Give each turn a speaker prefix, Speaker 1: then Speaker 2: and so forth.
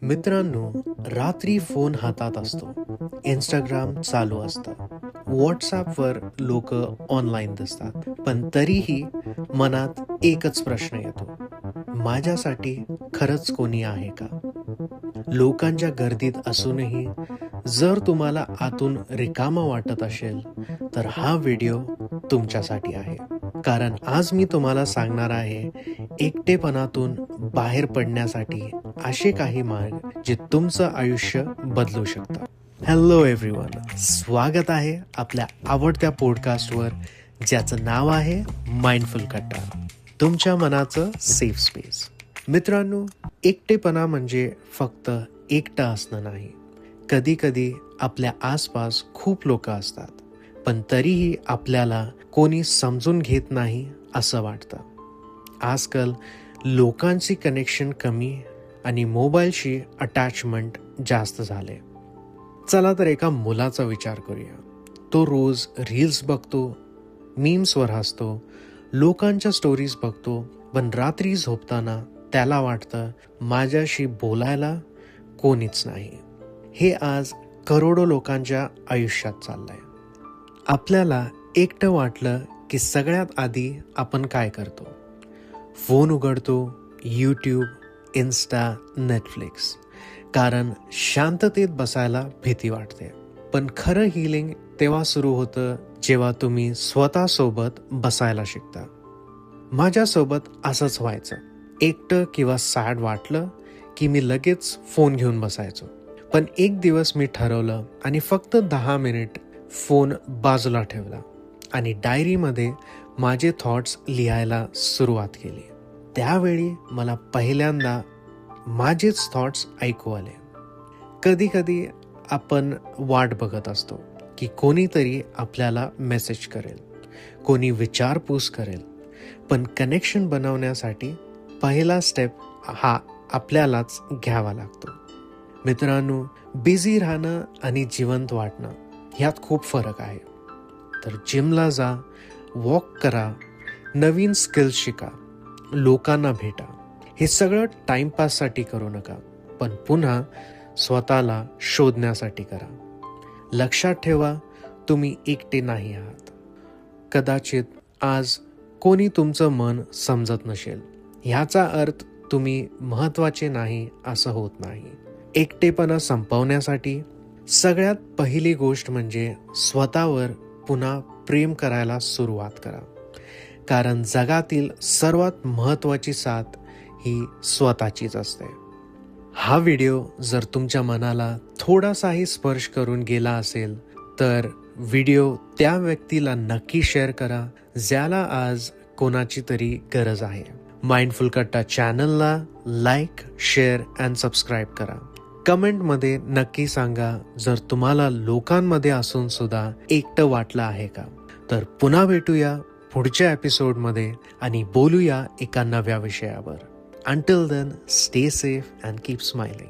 Speaker 1: मित्रांनो, रात्री फोन हातात असतो, इंस्टाग्राम चालू असतं, व्हॉट्सॲपवर लोक ऑनलाईन दिसतात, पण तरीही मनात एकच प्रश्न येतो, माझ्यासाठी खरंच कोणी आहे का? लोकांच्या गर्दीत असूनही जर तुम्हाला आतून रिकामा वाटत असेल तर हा व्हिडिओ तुमच्यासाठी आहे. कारण आज मी तुम्हाला सांगणार आहे एकटेपणातून बाहेर पडण्यासाठी असे काही मार्ग जे तुमचं आयुष्य बदलू शकतात. हॅलो एव्हरीवन, स्वागत आहे आपल्या आवडत्या पॉडकास्टवर, ज्याचं नाव आहे माइंडफुल कट्टा, तुमच्या मनाचं सेफ स्पेस. मित्रांनो, एकटेपणा म्हणजे फक्त एकटं असणं नाही. कधी कधी आपल्या आसपास खूप लोक असतात, पण तरीही आपल्याला कोणी समजून घेत नाही असं वाटतं. आजकाल लोकांची कनेक्शन कमी आणि मोबाईलशी अटॅचमेंट जास्त झाले. चला तर एका मुलाचा विचार करूया. तो रोज रील्स बघतो, मीम्सवर हसतो, लोकांच्या स्टोरीज बघतो, पण रात्री झोपताना त्याला वाटतं माझ्याशी बोलायला कोणीच नाही. हे आज करोडो लोकांच्या आयुष्यात चाललंय. आपल्याला एकटं वाटलं की सगळ्यात आधी आपण काय करतो? फोन उघडतो, यूट्यूब, इन्स्टा, नेटफ्लिक्स. कारण शांततेत बसायला भीती वाटते. पण खरं हिलिंग तेव्हा सुरू होतं जेव्हा तुम्ही स्वतःसोबत बसायला शिकता. माझ्यासोबत असंच व्हायचं. एकटं किंवा सॅड वाटलं की मी लगेच फोन घेऊन बसायचो. पण एक दिवस मी ठरवलं आणि फक्त 10 मिनिट फोन बाजूला ठेवला आणि डायरीमध्ये माझे थॉट्स लिहायला सुरुवात केली. त्यावेळी मला पहिल्यांदा माझेच थॉट्स ऐकू आले. कधी कधी आपण वाट बघत असतो की कोणीतरी आपल्याला मेसेज करेल, कोणी विचारपूस करेल, पण कनेक्शन बनवण्यासाठी पहिला स्टेप हा आपल्यालाच घ्यावा लागतो. मित्रांनो, बिझी राहणं आणि जिवंत वाटणं ह्यात खूप फरक आहे. तर जिमला जा, वॉक करा, नवीन स्किल्स शिका, लोकांना भेटा. हे सगळं टाइमपाससाठी करू नका, पण पुन्हा स्वतःला शोधण्यासाठी करा. लक्षात ठेवा, तुम्ही एकटे नाही आहात. कदाचित आज कोणी तुमचं मन समजत नसेल, ह्याचा अर्थ तुम्ही महत्वाचे नाही असं होत नाही. एकटेपणा संपवण्यासाठी सगळ्यात पहिली गोष्ट म्हणजे स्वतःवर पुन्हा प्रेम करायला सुरुवात करा. कारण जगातील सर्वात महत्वाची साथ ही स्वतःचीच असते. हा व्हिडिओ जर तुमच्या मनाला थोडासाही स्पर्श करून गेला असेल तर व्हिडिओ त्या व्यक्तीला नक्की शेअर करा ज्याला आज कोणाची तरी गरज आहे. माइंडफुल कट्टा चॅनलला लाईक, शेअर अँड सबस्क्राईब करा. कमेंटमध्ये नक्की सांगा जर तुम्हाला लोकांमध्ये असून सुद्धा एकटं वाटलं आहे का. तर पुन्हा भेटूया पुढच्या एपिसोडमध्ये आणि बोलूया एका नव्या विषयावर. Until then, stay safe and keep smiling.